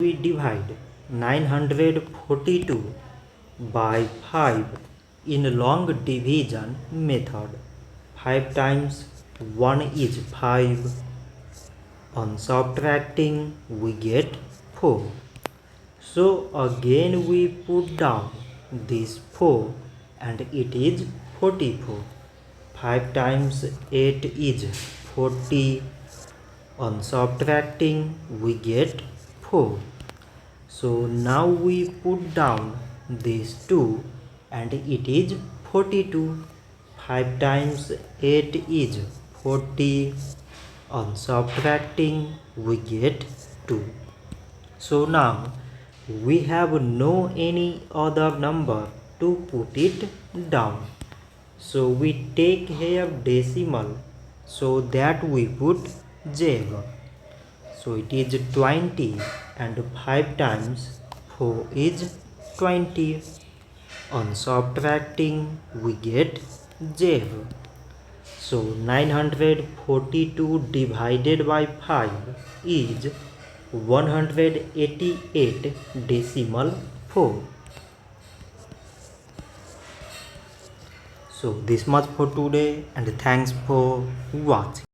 we divide 942 by 5 in long division method. 5 times 1 is 5. On subtracting we get 4. So again we put down this 4 and it is 44. 5 times 8 is 40. On subtracting we get 4. So now we put down these 2 and it is 42. 5 times 8 is 40. On subtracting we get 2. So now we have no any other number to put it down. So we take here decimal so that we put 0. So it is 20 and 5 times 4 is 20. On subtracting we get 0. So 942 divided by 5 is 188 decimal 4. So this much for today and thanks for watching.